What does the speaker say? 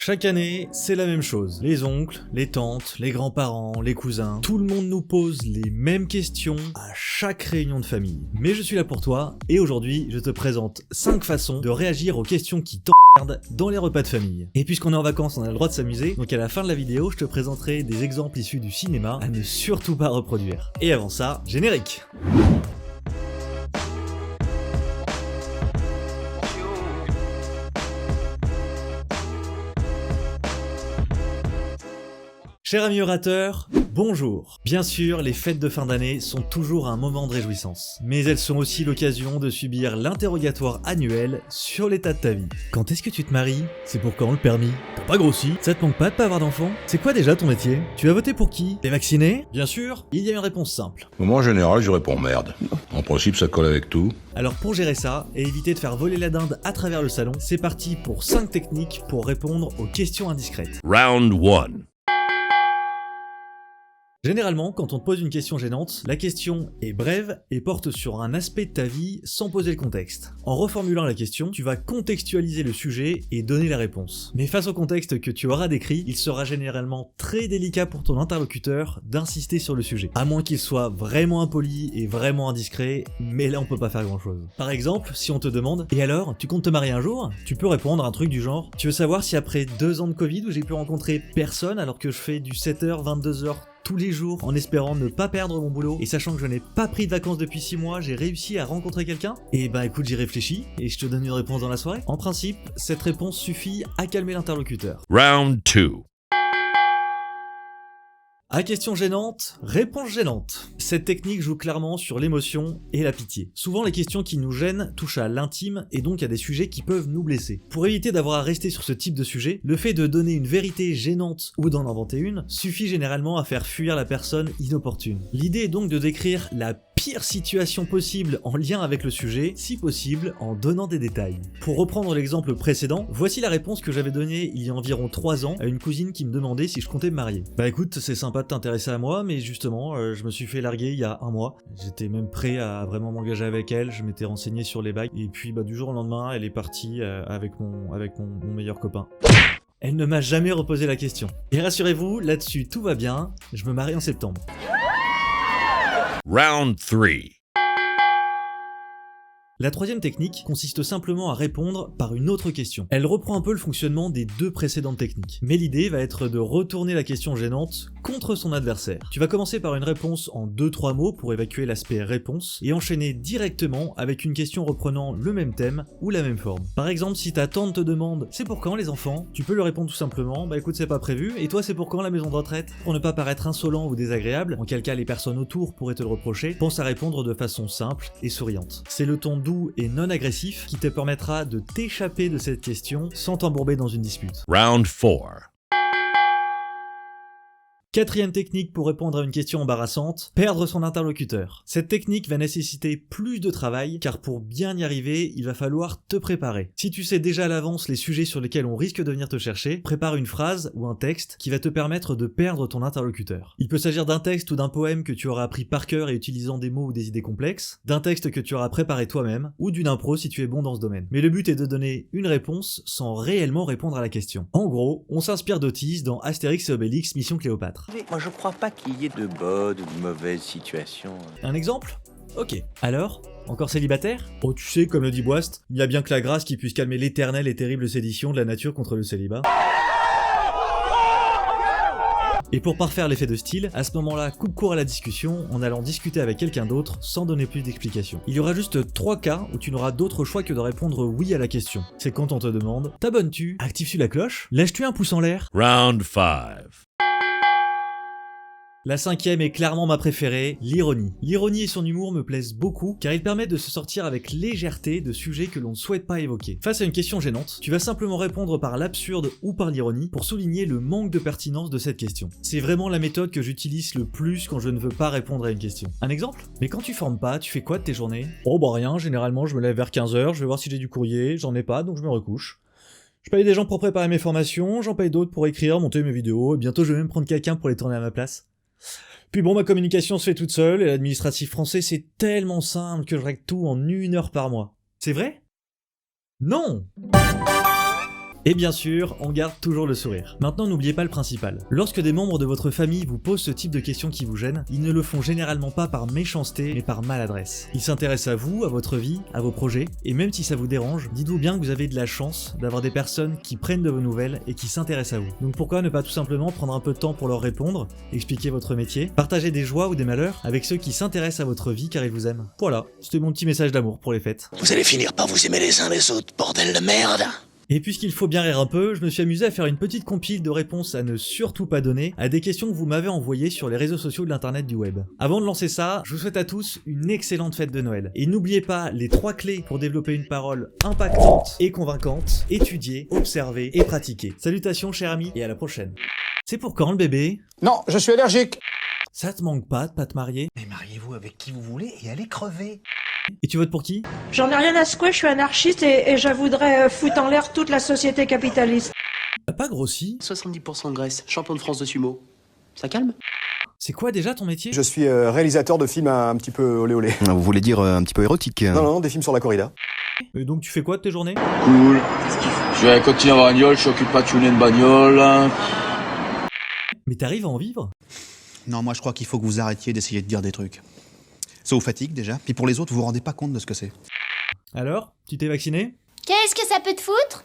Chaque année, c'est la même chose. Les oncles, les tantes, les grands-parents, les cousins, tout le monde nous pose les mêmes questions à chaque réunion de famille. Mais je suis là pour toi, et aujourd'hui, je te présente 5 façons de réagir aux questions qui t'emmerdent dans les repas de famille. Et puisqu'on est en vacances, on a le droit de s'amuser, donc à la fin de la vidéo, je te présenterai des exemples issus du cinéma à ne surtout pas reproduire. Et avant ça, générique! Cher ami orateur, bonjour. Bien sûr, les fêtes de fin d'année sont toujours un moment de réjouissance. Mais elles sont aussi l'occasion de subir l'interrogatoire annuel sur l'état de ta vie. Quand est-ce que tu te maries? C'est pour quand le permis? T'as pas grossi? Ça te manque pas de pas avoir d'enfant? C'est quoi déjà ton métier? Tu as voté pour qui? T'es vacciné? Bien sûr, il y a une réponse simple. Moi, en général, je réponds merde. En principe, ça colle avec tout. Alors pour gérer ça, et éviter de faire voler la dinde à travers le salon, c'est parti pour 5 techniques pour répondre aux questions indiscrètes. Round 1. Généralement, quand on te pose une question gênante, la question est brève et porte sur un aspect de ta vie sans poser le contexte. En reformulant la question, tu vas contextualiser le sujet et donner la réponse. Mais face au contexte que tu auras décrit, il sera généralement très délicat pour ton interlocuteur d'insister sur le sujet. À moins qu'il soit vraiment impoli et vraiment indiscret, mais là on peut pas faire grand chose. Par exemple, si on te demande « Et alors, tu comptes te marier un jour ?» Tu peux répondre un truc du genre « Tu veux savoir si après 2 ans de Covid où j'ai pu rencontrer personne alors que je fais du 7h, 22h tous les jours en espérant ne pas perdre mon boulot et sachant que je n'ai pas pris de vacances depuis 6 mois, j'ai réussi à rencontrer quelqu'un? Et bah écoute, j'y réfléchis et je te donne une réponse dans la soirée. En principe, cette réponse suffit à calmer l'interlocuteur. Round 2. À question gênante, réponse gênante. Cette technique joue clairement sur l'émotion et la pitié. Souvent les questions qui nous gênent touchent à l'intime et donc à des sujets qui peuvent nous blesser. Pour éviter d'avoir à rester sur ce type de sujet, le fait de donner une vérité gênante ou d'en inventer une suffit généralement à faire fuir la personne inopportune. L'idée est donc de décrire la pire situation possible en lien avec le sujet, si possible en donnant des détails. Pour reprendre l'exemple précédent, voici la réponse que j'avais donnée il y a environ 3 ans à une cousine qui me demandait si je comptais me marier. Bah écoute, c'est sympa de t'intéresser à moi, mais justement, je me suis fait larguer il y a 1 mois. J'étais même prêt à vraiment m'engager avec elle, je m'étais renseigné sur les bails, et puis bah du jour au lendemain, elle est partie avec mon meilleur copain. Elle ne m'a jamais reposé la question. Et rassurez-vous, là-dessus tout va bien, je me marie en septembre. Round 3. La troisième technique consiste simplement à répondre par une autre question. Elle reprend un peu le fonctionnement des 2 précédentes techniques, mais l'idée va être de retourner la question gênante contre son adversaire. Tu vas commencer par une réponse en 2-3 mots pour évacuer l'aspect réponse et enchaîner directement avec une question reprenant le même thème ou la même forme. Par exemple, si ta tante te demande « C'est pour quand les enfants ?» Tu peux lui répondre tout simplement « Bah écoute, c'est pas prévu, et toi c'est pour quand la maison de retraite ?» Pour ne pas paraître insolent ou désagréable, en quel cas les personnes autour pourraient te le reprocher, pense à répondre de façon simple et souriante. C'est le ton doux et non agressif qui te permettra de t'échapper de cette question sans t'embourber dans une dispute. Round 4. Quatrième technique pour répondre à une question embarrassante, perdre son interlocuteur. Cette technique va nécessiter plus de travail, car pour bien y arriver, il va falloir te préparer. Si tu sais déjà à l'avance les sujets sur lesquels on risque de venir te chercher, prépare une phrase ou un texte qui va te permettre de perdre ton interlocuteur. Il peut s'agir d'un texte ou d'un poème que tu auras appris par cœur et utilisant des mots ou des idées complexes, d'un texte que tu auras préparé toi-même, ou d'une impro si tu es bon dans ce domaine. Mais le but est de donner une réponse sans réellement répondre à la question. En gros, on s'inspire d'Otis dans Astérix et Obélix Mission Cléopâtre. Moi, je crois pas qu'il y ait de bonnes ou de mauvaises situations. Un exemple? Ok. Alors? Encore célibataire? Oh, tu sais, comme le dit Boist, il n'y a bien que la grâce qui puisse calmer l'éternelle et terrible sédition de la nature contre le célibat. Et pour parfaire l'effet de style, à ce moment-là, coupe court à la discussion en allant discuter avec quelqu'un d'autre sans donner plus d'explications. Il y aura juste 3 cas où tu n'auras d'autre choix que de répondre oui à la question. C'est quand on te demande « T'abonnes-tu? Actives-tu la cloche? Lèches-tu un pouce en l'air ?» Round 5. La 5e est clairement ma préférée, l'ironie. L'ironie et son humour me plaisent beaucoup car il permet de se sortir avec légèreté de sujets que l'on ne souhaite pas évoquer. Face à une question gênante, tu vas simplement répondre par l'absurde ou par l'ironie pour souligner le manque de pertinence de cette question. C'est vraiment la méthode que j'utilise le plus quand je ne veux pas répondre à une question. Un exemple? Mais quand tu formes pas, tu fais quoi de tes journées? Oh bah rien, généralement je me lève vers 15h, je vais voir si j'ai du courrier, j'en ai pas donc je me recouche. Je paye des gens pour préparer mes formations, j'en paye d'autres pour écrire, monter mes vidéos, et bientôt je vais même prendre quelqu'un pour les tourner à ma place. Puis bon, ma communication se fait toute seule, et l'administratif français c'est tellement simple que je règle tout en 1 heure par mois. C'est vrai? Non! Et bien sûr, on garde toujours le sourire. Maintenant, n'oubliez pas le principal. Lorsque des membres de votre famille vous posent ce type de questions qui vous gênent, ils ne le font généralement pas par méchanceté, mais par maladresse. Ils s'intéressent à vous, à votre vie, à vos projets, et même si ça vous dérange, dites-vous bien que vous avez de la chance d'avoir des personnes qui prennent de vos nouvelles et qui s'intéressent à vous. Donc pourquoi ne pas tout simplement prendre un peu de temps pour leur répondre, expliquer votre métier, partager des joies ou des malheurs avec ceux qui s'intéressent à votre vie car ils vous aiment. Voilà, c'était mon petit message d'amour pour les fêtes. Vous allez finir par vous aimer les uns les autres, bordel de merde. Et puisqu'il faut bien rire un peu, je me suis amusé à faire une petite compile de réponses à ne surtout pas donner à des questions que vous m'avez envoyées sur les réseaux sociaux de l'internet du web. Avant de lancer ça, je vous souhaite à tous une excellente fête de Noël. Et n'oubliez pas les 3 clés pour développer une parole impactante et convaincante: étudier, observer et pratiquer. Salutations chers amis et à la prochaine. C'est pour quand le bébé? Non, je suis allergique. Ça te manque pas de pas te marier? Mais mariez-vous avec qui vous voulez et allez crever. Et tu votes pour qui? J'en ai rien à secouer, je suis anarchiste et je voudrais foutre en l'air toute la société capitaliste. T'as pas grossi? 70% de graisse, champion de France de sumo. Ça calme? C'est quoi déjà ton métier? Je suis réalisateur de films un petit peu olé olé. Vous voulez dire un petit peu érotique? Non, des films sur la corrida. Et donc tu fais quoi de tes journées? Cool. Je vais continuer en bagnole, je s'occupe pas de tuner une bagnole. Mais t'arrives à en vivre? Non, moi je crois qu'il faut que vous arrêtiez d'essayer de dire des trucs. Ça vous fatigue déjà, puis pour les autres, vous vous rendez pas compte de ce que c'est. Alors, tu t'es vacciné? Qu'est-ce que ça peut te foutre?